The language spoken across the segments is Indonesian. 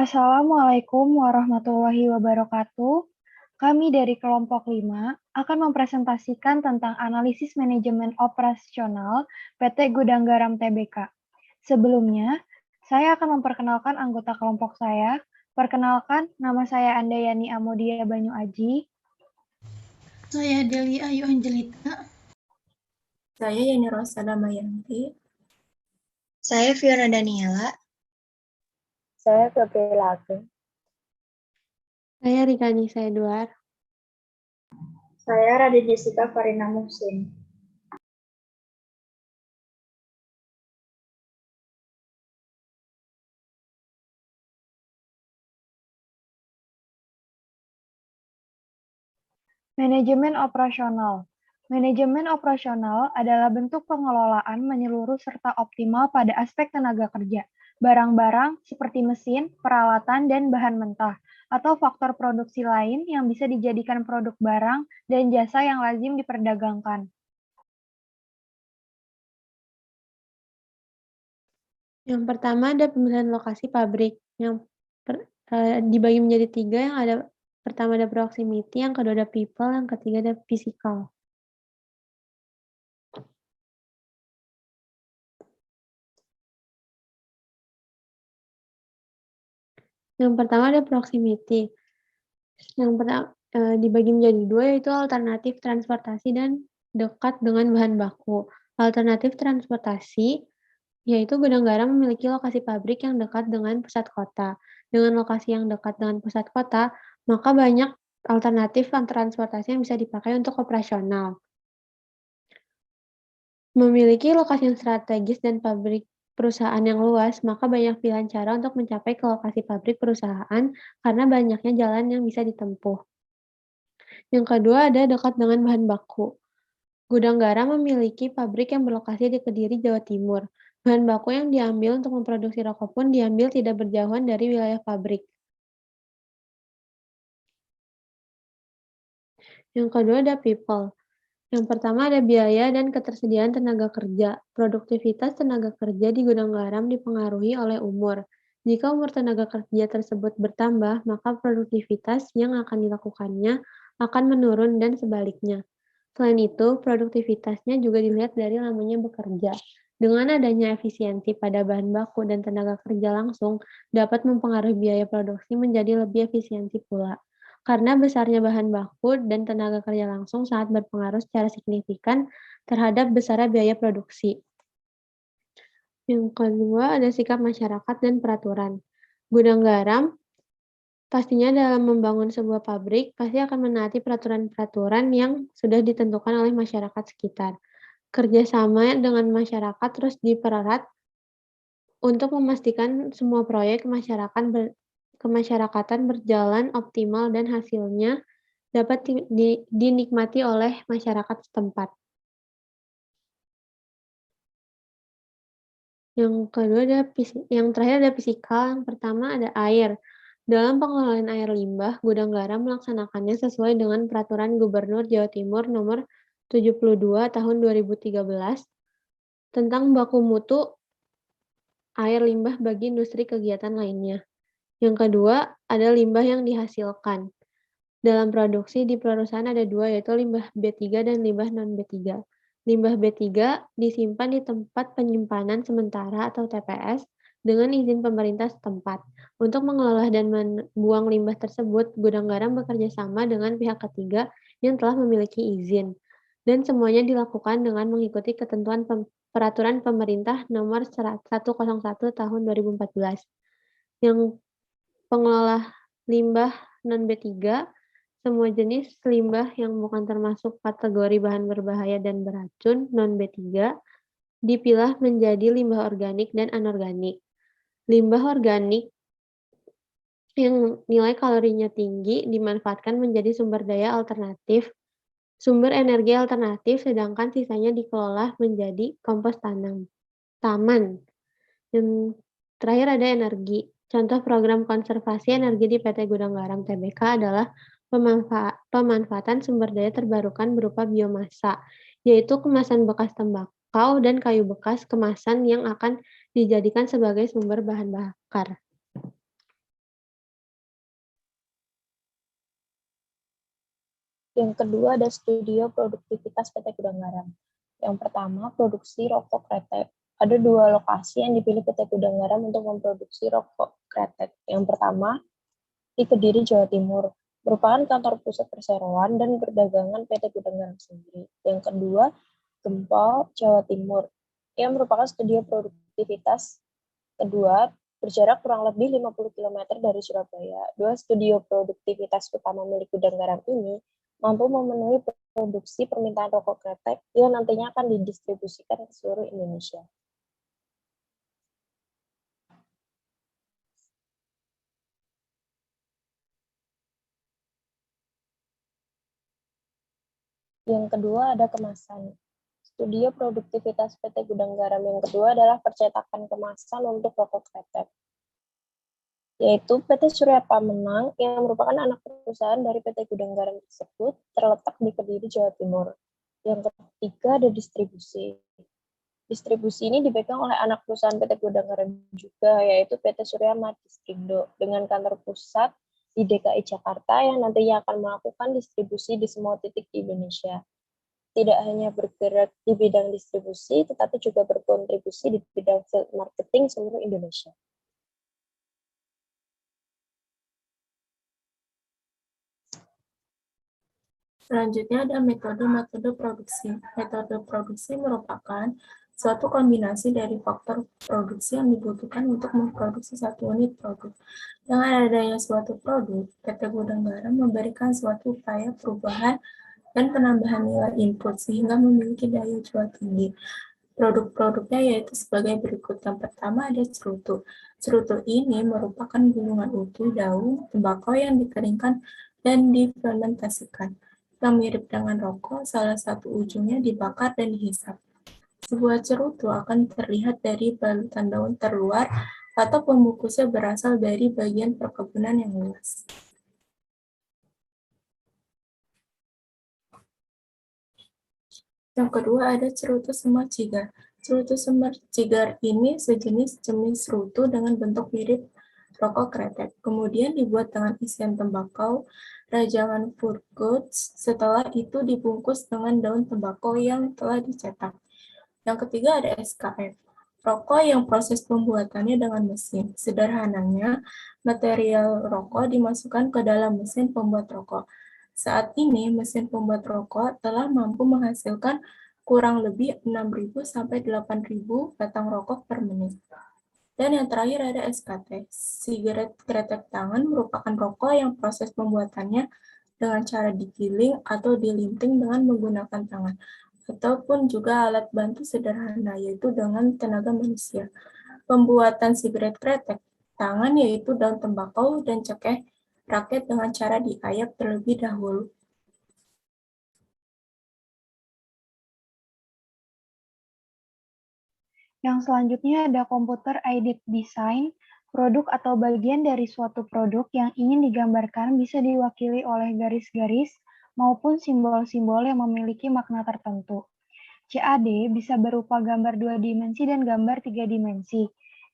Assalamualaikum warahmatullahi wabarakatuh. Kami dari kelompok 5 akan mempresentasikan tentang analisis manajemen operasional PT Gudang Garam Tbk. Sebelumnya, saya akan memperkenalkan anggota kelompok saya. Perkenalkan, nama saya Andayani Amodia Banyu Aji. Saya Deli Ayu Angelita. Saya Yani Rosa Damayanti. Saya Fiona Daniela. Saya Febri Lake. Saya Rika Nisa Edward. Saya Radhi Jessica Farina Muhsin. Manajemen operasional. Manajemen operasional adalah bentuk pengelolaan menyeluruh serta optimal pada aspek tenaga kerja, barang-barang seperti mesin, peralatan, dan bahan mentah, atau faktor produksi lain yang bisa dijadikan produk barang dan jasa yang lazim diperdagangkan. Yang pertama ada pemilihan lokasi pabrik yang dibagi menjadi 3, yang ada pertama ada proximity, yang kedua ada people, yang ketiga ada physical. Yang pertama ada proximity. Yang pertama dibagi menjadi 2, yaitu alternatif transportasi dan dekat dengan bahan baku. Alternatif transportasi yaitu gudang garam memiliki lokasi pabrik yang dekat dengan pusat kota. Dengan lokasi yang dekat dengan pusat kota, maka banyak alternatif transportasi yang bisa dipakai untuk operasional. Memiliki lokasi yang strategis dan pabrik perusahaan yang luas, maka banyak pilihan cara untuk mencapai ke lokasi pabrik perusahaan karena banyaknya jalan yang bisa ditempuh. Yang kedua ada dekat dengan bahan baku. Gudang garam memiliki pabrik yang berlokasi di Kediri, Jawa Timur. Bahan baku yang diambil untuk memproduksi rokok pun diambil tidak berjauhan dari wilayah pabrik. Yang kedua ada people. Yang pertama ada biaya dan ketersediaan tenaga kerja. Produktivitas tenaga kerja di gudang garam dipengaruhi oleh umur. Jika umur tenaga kerja tersebut bertambah, maka produktivitas yang akan dilakukannya akan menurun dan sebaliknya. Selain itu, produktivitasnya juga dilihat dari lamanya bekerja. Dengan adanya efisiensi pada bahan baku dan tenaga kerja langsung, dapat mempengaruhi biaya produksi menjadi lebih efisiensi pula. Karena besarnya bahan baku dan tenaga kerja langsung sangat berpengaruh secara signifikan terhadap besarnya biaya produksi. Yang kedua ada sikap masyarakat dan peraturan. Gudang garam pastinya dalam membangun sebuah pabrik pasti akan menaati peraturan-peraturan yang sudah ditentukan oleh masyarakat sekitar. Kerjasama dengan masyarakat terus dipererat untuk memastikan semua proyek kemasyarakatan berjalan optimal dan hasilnya dapat dinikmati oleh masyarakat setempat. Yang terakhir ada fisikal. Yang pertama ada air. Dalam pengelolaan air limbah, Gudang Garam melaksanakannya sesuai dengan Peraturan Gubernur Jawa Timur Nomor 72 Tahun 2013 tentang baku mutu air limbah bagi industri kegiatan lainnya. Yang kedua, ada limbah yang dihasilkan. Dalam produksi di perusahaan ada 2, yaitu limbah B3 dan limbah non-B3. Limbah B3 disimpan di tempat penyimpanan sementara atau TPS dengan izin pemerintah setempat. Untuk mengelola dan membuang limbah tersebut, Gudang Garam bekerja sama dengan pihak ketiga yang telah memiliki izin. Dan semuanya dilakukan dengan mengikuti ketentuan Peraturan Pemerintah Nomor 101 Tahun 2014. Yang pengelola limbah non-B3, semua jenis limbah yang bukan termasuk kategori bahan berbahaya dan beracun non-B3 dipilah menjadi limbah organik dan anorganik. Limbah organik yang nilai kalorinya tinggi dimanfaatkan menjadi sumber energi alternatif, sedangkan sisanya dikelola menjadi kompos taman. Yang terakhir ada energi. Contoh program konservasi energi di PT Gudang Garam Tbk adalah pemanfaatan sumber daya terbarukan berupa biomasa, yaitu kemasan bekas tembakau dan kayu bekas kemasan yang akan dijadikan sebagai sumber bahan bakar. Yang kedua ada studio produktivitas PT Gudang Garam. Yang pertama, produksi rokok kretek. Ada 2 lokasi yang dipilih PT Gudang Garam untuk memproduksi rokok kretek. Yang pertama, di Kediri, Jawa Timur, merupakan kantor pusat perseroan dan perdagangan PT Gudang Garam sendiri. Yang kedua, Gempol, Jawa Timur, yang merupakan studio produktivitas kedua, berjarak kurang lebih 50 km dari Surabaya. 2 studio produktivitas utama milik Gudang Garam ini mampu memenuhi produksi permintaan rokok kretek yang nantinya akan didistribusikan ke seluruh Indonesia. Yang kedua ada kemasan. Studio produktivitas PT Gudang Garam yang kedua adalah percetakan kemasan untuk rokok kretek, yaitu PT Surya Pamenang yang merupakan anak perusahaan dari PT Gudang Garam tersebut, terletak di Kediri, Jawa Timur. Yang ketiga ada distribusi. Distribusi ini dipegang oleh anak perusahaan PT Gudang Garam juga, yaitu PT Surya Madistrindo, dengan kantor pusat di DKI Jakarta yang nantinya akan melakukan distribusi di semua titik di Indonesia. Tidak hanya bergerak di bidang distribusi, tetapi juga berkontribusi di bidang field marketing seluruh Indonesia. Selanjutnya ada metode produksi. Metode produksi merupakan suatu kombinasi dari faktor produksi yang dibutuhkan untuk memproduksi satu unit produk. Dengan adanya suatu produk, PT Gudang Garam memberikan suatu upaya perubahan dan penambahan nilai input sehingga memiliki daya jual tinggi. Produk-produknya yaitu sebagai berikut. Yang pertama ada cerutu. Cerutu ini merupakan gunungan utuh daun tembakau yang dikeringkan dan difermentasikan. Yang mirip dengan rokok, salah satu ujungnya dibakar dan dihisap. Sebuah cerutu akan terlihat dari balutan daun terluar atau pembungkusnya berasal dari bagian perkebunan yang luas. Yang kedua ada cerutu semar cigar. Cerutu semar cigar ini sejenis cerutu dengan bentuk mirip rokok kretek. Kemudian dibuat dengan isian tembakau, rajangan furgoods, setelah itu dibungkus dengan daun tembakau yang telah dicetak. Yang ketiga ada SKF. Rokok yang proses pembuatannya dengan mesin. Sederhananya, material rokok dimasukkan ke dalam mesin pembuat rokok. Saat ini, mesin pembuat rokok telah mampu menghasilkan kurang lebih 6.000 sampai 8.000 batang rokok per menit. Dan yang terakhir ada SKT. Sigaret kretek tangan merupakan rokok yang proses pembuatannya dengan cara digiling atau dilinting dengan menggunakan tangan, ataupun juga alat bantu sederhana, yaitu dengan tenaga manusia. Pembuatan sigaret kretek tangan yaitu daun tembakau dan cengkeh rakyat dengan cara diayak terlebih dahulu. Yang selanjutnya ada computer aided design. Produk atau bagian dari suatu produk yang ingin digambarkan bisa diwakili oleh garis-garis maupun simbol-simbol yang memiliki makna tertentu. CAD bisa berupa gambar 2 dimensi dan gambar 3 dimensi.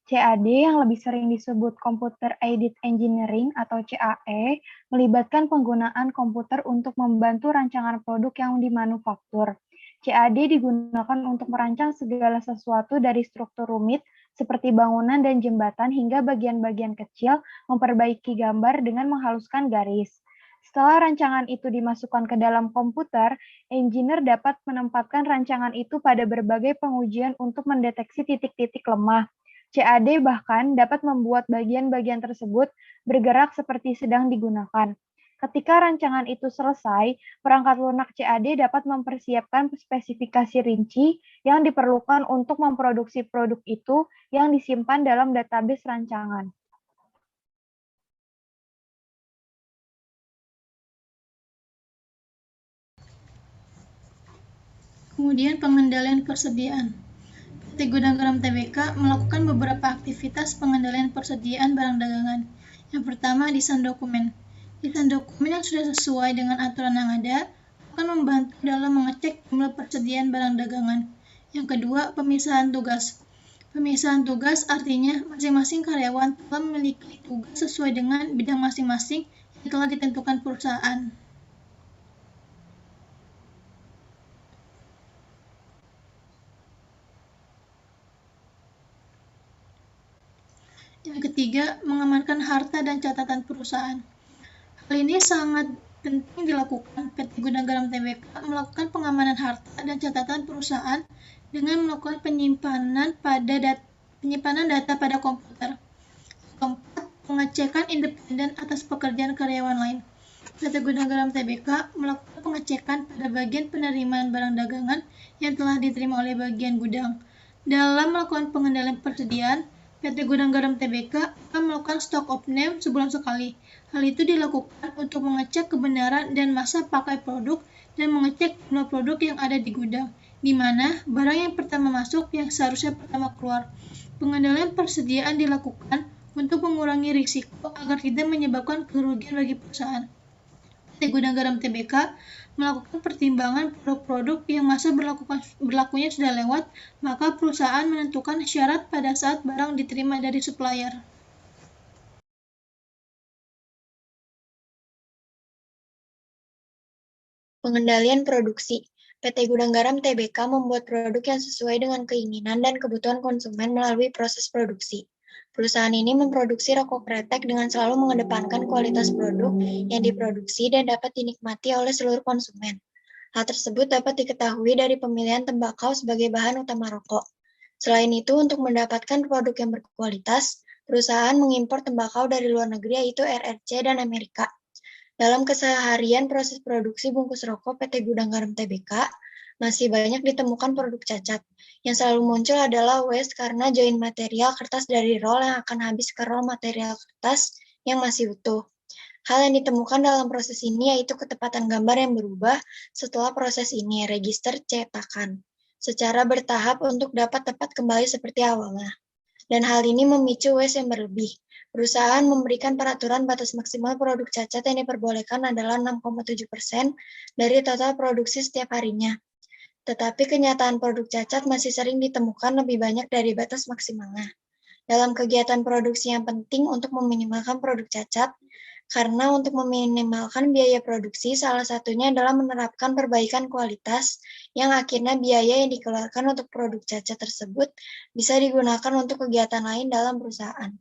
CAD yang lebih sering disebut Computer Aided Engineering atau CAE melibatkan penggunaan komputer untuk membantu rancangan produk yang dimanufaktur. CAD digunakan untuk merancang segala sesuatu dari struktur rumit seperti bangunan dan jembatan hingga bagian-bagian kecil, memperbaiki gambar dengan menghaluskan garis. Setelah rancangan itu dimasukkan ke dalam komputer, engineer dapat menempatkan rancangan itu pada berbagai pengujian untuk mendeteksi titik-titik lemah. CAD bahkan dapat membuat bagian-bagian tersebut bergerak seperti sedang digunakan. Ketika rancangan itu selesai, perangkat lunak CAD dapat mempersiapkan spesifikasi rinci yang diperlukan untuk memproduksi produk itu yang disimpan dalam database rancangan. Kemudian pengendalian persediaan. PT Gudang Garam Tbk melakukan beberapa aktivitas pengendalian persediaan barang dagangan. Yang pertama, desain dokumen. Desain dokumen yang sudah sesuai dengan aturan yang ada akan membantu dalam mengecek jumlah persediaan barang dagangan. Yang kedua, pemisahan tugas. Pemisahan tugas artinya masing-masing karyawan telah memiliki tugas sesuai dengan bidang masing-masing yang telah ditentukan perusahaan. ketiga, mengamankan harta dan catatan perusahaan. Hal ini sangat penting dilakukan. PT Gudang Garam Tbk melakukan pengamanan harta dan catatan perusahaan dengan melakukan penyimpanan data pada komputer. Keempat, pengecekan independen atas pekerjaan karyawan lain. PT Gudang Garam Tbk melakukan pengecekan pada bagian penerimaan barang dagangan yang telah diterima oleh bagian gudang. Dalam melakukan pengendalian persediaan, PT Gudang Garam Tbk akan melakukan stock of name sebulan sekali. Hal itu dilakukan untuk mengecek kebenaran dan masa pakai produk dan mengecek jumlah produk yang ada di gudang, di mana barang yang pertama masuk yang seharusnya pertama keluar. Pengendalian persediaan dilakukan untuk mengurangi risiko agar tidak menyebabkan kerugian bagi perusahaan. PT Gudang Garam Tbk melakukan pertimbangan produk-produk yang masa berlakunya sudah lewat, maka perusahaan menentukan syarat pada saat barang diterima dari supplier. Pengendalian produksi. PT Gudang Garam Tbk membuat produk yang sesuai dengan keinginan dan kebutuhan konsumen melalui proses produksi. Perusahaan ini memproduksi rokok kretek dengan selalu mengedepankan kualitas produk yang diproduksi dan dapat dinikmati oleh seluruh konsumen. Hal tersebut dapat diketahui dari pemilihan tembakau sebagai bahan utama rokok. Selain itu, untuk mendapatkan produk yang berkualitas, perusahaan mengimpor tembakau dari luar negeri yaitu RRC dan Amerika. Dalam keseharian proses produksi bungkus rokok PT Gudang Garam Tbk, masih banyak ditemukan produk cacat. Yang selalu muncul adalah waste karena join material kertas dari roll yang akan habis ke roll material kertas yang masih utuh. Hal yang ditemukan dalam proses ini yaitu ketepatan gambar yang berubah setelah proses ini, register cetakan, secara bertahap untuk dapat tepat kembali seperti awalnya. Dan hal ini memicu waste yang berlebih. Perusahaan memberikan peraturan batas maksimal produk cacat yang diperbolehkan adalah 6,7% dari total produksi setiap harinya. Tetapi kenyataan produk cacat masih sering ditemukan lebih banyak dari batas maksimalnya. Dalam kegiatan produksi yang penting untuk meminimalkan produk cacat, karena untuk meminimalkan biaya produksi, salah satunya adalah menerapkan perbaikan kualitas yang akhirnya biaya yang dikeluarkan untuk produk cacat tersebut bisa digunakan untuk kegiatan lain dalam perusahaan.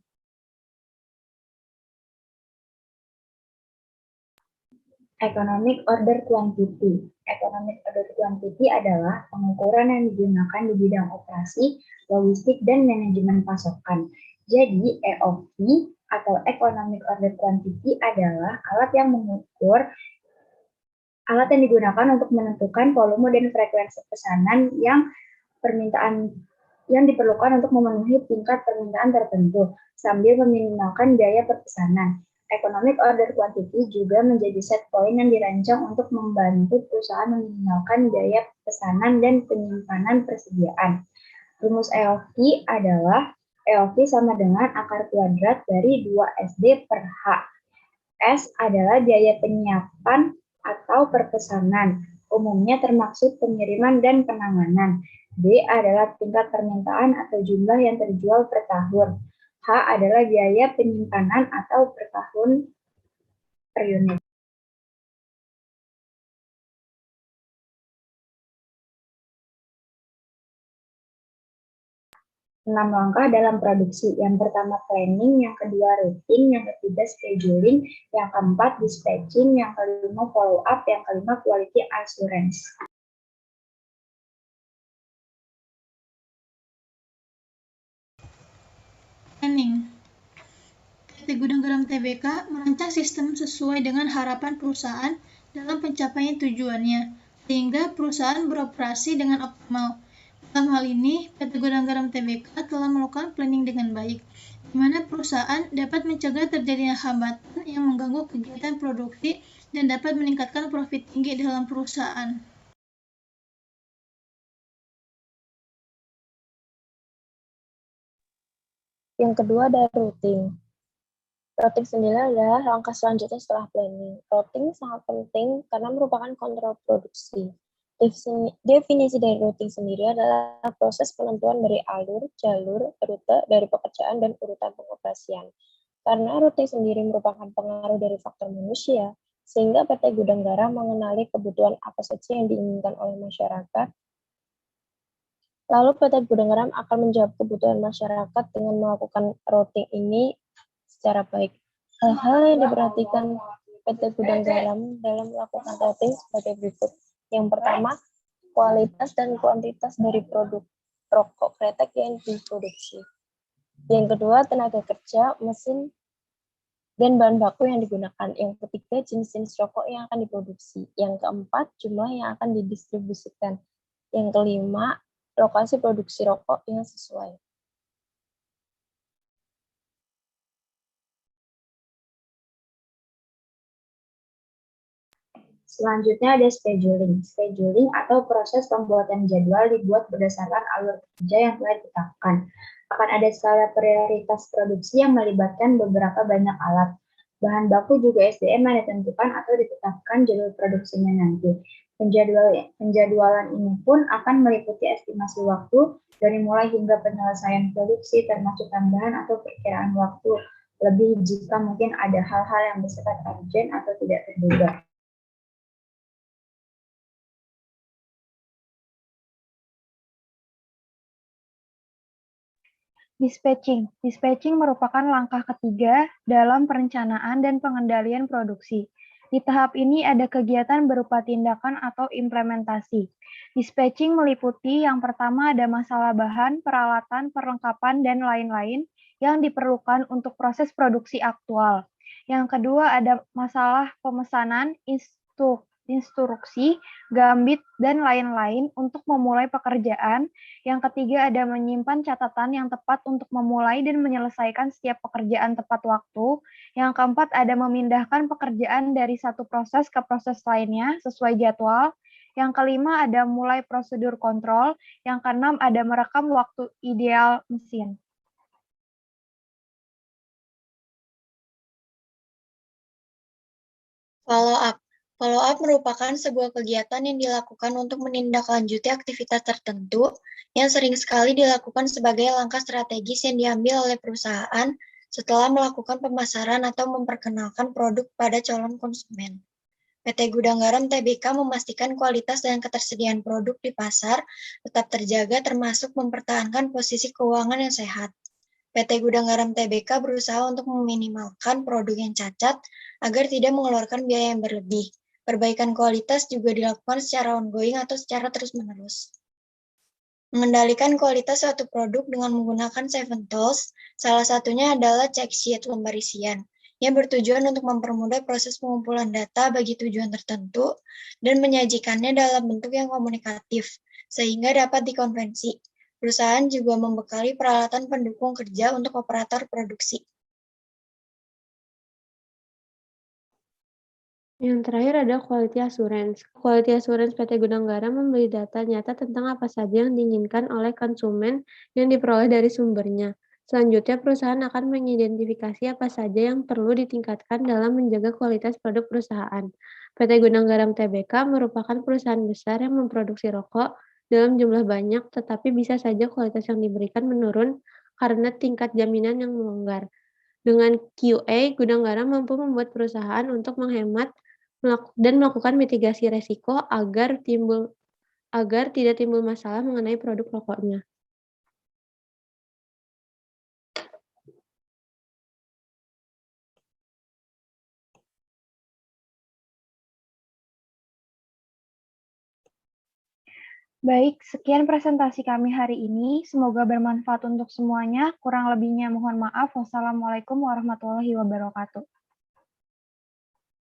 Economic Order Quantity. Economic Order Quantity adalah pengukuran yang digunakan di bidang operasi, logistik, dan manajemen pasokan. Jadi, EOQ atau Economic Order Quantity adalah alat yang digunakan untuk menentukan volume dan frekuensi pesanan yang diperlukan untuk memenuhi tingkat permintaan tertentu sambil meminimalkan biaya perpesanan. Economic Order Quantity juga menjadi set point yang dirancang untuk membantu perusahaan meminimalkan biaya pesanan dan penyimpanan persediaan. Rumus EOQ adalah EOQ sama dengan akar kuadrat dari 2SD per H. S adalah biaya penyiapan atau perpesanan, umumnya termaksud pengiriman dan penanganan. D adalah tingkat permintaan atau jumlah yang terjual per tahun. H adalah biaya penyimpanan atau per tahun per unit. Enam langkah dalam produksi. Yang pertama planning, yang kedua routing, yang ketiga scheduling, yang keempat dispatching, yang kelima follow up, yang kelima quality assurance. Planning. PT Gudang Garam Tbk merancang sistem sesuai dengan harapan perusahaan dalam pencapaian tujuannya, sehingga perusahaan beroperasi dengan optimal. Dalam hal ini, PT Gudang Garam Tbk telah melakukan planning dengan baik, di mana perusahaan dapat mencegah terjadinya hambatan yang mengganggu kegiatan produksi dan dapat meningkatkan profit tinggi dalam perusahaan. Yang kedua ada routing. Routing sendiri adalah langkah selanjutnya setelah planning. Routing sangat penting karena merupakan kontrol produksi. Definisi dari routing sendiri adalah proses penentuan dari alur, jalur, rute dari pekerjaan, dan urutan pengoperasian. Karena routing sendiri merupakan pengaruh dari faktor manusia, sehingga PT Gudang Garam mengenali kebutuhan apa saja yang diinginkan oleh masyarakat. Lalu PT Gudang Garam akan menjawab kebutuhan masyarakat dengan melakukan routing ini secara baik. Hal-hal yang diperhatikan PT Gudang Garam dalam melakukan rating sebagai berikut. Yang pertama, kualitas dan kuantitas dari produk rokok kretek yang diproduksi. Yang kedua, tenaga kerja, mesin, dan bahan baku yang digunakan. Yang ketiga, jenis-jenis rokok yang akan diproduksi. Yang keempat, jumlah yang akan didistribusikan. Yang kelima, lokasi produksi rokok yang sesuai. Selanjutnya ada scheduling. Scheduling atau proses pembuatan jadwal dibuat berdasarkan alur kerja yang telah ditetapkan. Akan ada skala prioritas produksi yang melibatkan beberapa banyak alat. Bahan baku juga SDM yang ditentukan atau ditetapkan jadwal produksinya nanti. Penjadwalan ini pun akan meliputi estimasi waktu dari mulai hingga penyelesaian produksi termasuk tambahan atau perkiraan waktu lebih jika mungkin ada hal-hal yang bersifat urgent atau tidak terduga. Dispatching. Dispatching merupakan langkah ketiga dalam perencanaan dan pengendalian produksi. Di tahap ini ada kegiatan berupa tindakan atau implementasi. Dispatching meliputi yang pertama ada masalah bahan, peralatan, perlengkapan, dan lain-lain yang diperlukan untuk proses produksi aktual. Yang kedua ada masalah pemesanan, instruksi, gambit, dan lain-lain untuk memulai pekerjaan. Yang ketiga ada menyimpan catatan yang tepat untuk memulai dan menyelesaikan setiap pekerjaan tepat waktu. Yang keempat ada memindahkan pekerjaan dari satu proses ke proses lainnya sesuai jadwal. Yang kelima ada mulai prosedur kontrol. Yang keenam ada merekam waktu ideal mesin. Follow up. Follow up merupakan sebuah kegiatan yang dilakukan untuk menindaklanjuti aktivitas tertentu yang sering sekali dilakukan sebagai langkah strategis yang diambil oleh perusahaan setelah melakukan pemasaran atau memperkenalkan produk pada calon konsumen. PT Gudang Garam Tbk memastikan kualitas dan ketersediaan produk di pasar tetap terjaga termasuk mempertahankan posisi keuangan yang sehat. PT Gudang Garam Tbk berusaha untuk meminimalkan produk yang cacat agar tidak mengeluarkan biaya yang berlebih. Perbaikan kualitas juga dilakukan secara ongoing atau secara terus-menerus. Mengendalikan kualitas suatu produk dengan menggunakan 7 tools, salah satunya adalah check sheet lembar isian, yang bertujuan untuk mempermudah proses pengumpulan data bagi tujuan tertentu dan menyajikannya dalam bentuk yang komunikatif, sehingga dapat dikonvensi. Perusahaan juga membekali peralatan pendukung kerja untuk operator produksi. Yang terakhir ada quality assurance. Quality assurance PT Gudang Garam memberi data nyata tentang apa saja yang diinginkan oleh konsumen yang diperoleh dari sumbernya. Selanjutnya, perusahaan akan mengidentifikasi apa saja yang perlu ditingkatkan dalam menjaga kualitas produk perusahaan. PT Gudang Garam Tbk merupakan perusahaan besar yang memproduksi rokok dalam jumlah banyak, tetapi bisa saja kualitas yang diberikan menurun karena tingkat jaminan yang melonggar. Dengan QA, Gudang Garam mampu membuat perusahaan untuk menghemat dan melakukan mitigasi resiko agar tidak timbul masalah mengenai produk rokoknya. Baik, sekian presentasi kami hari ini. Semoga bermanfaat untuk semuanya. Kurang lebihnya mohon maaf. Wassalamualaikum warahmatullahi wabarakatuh.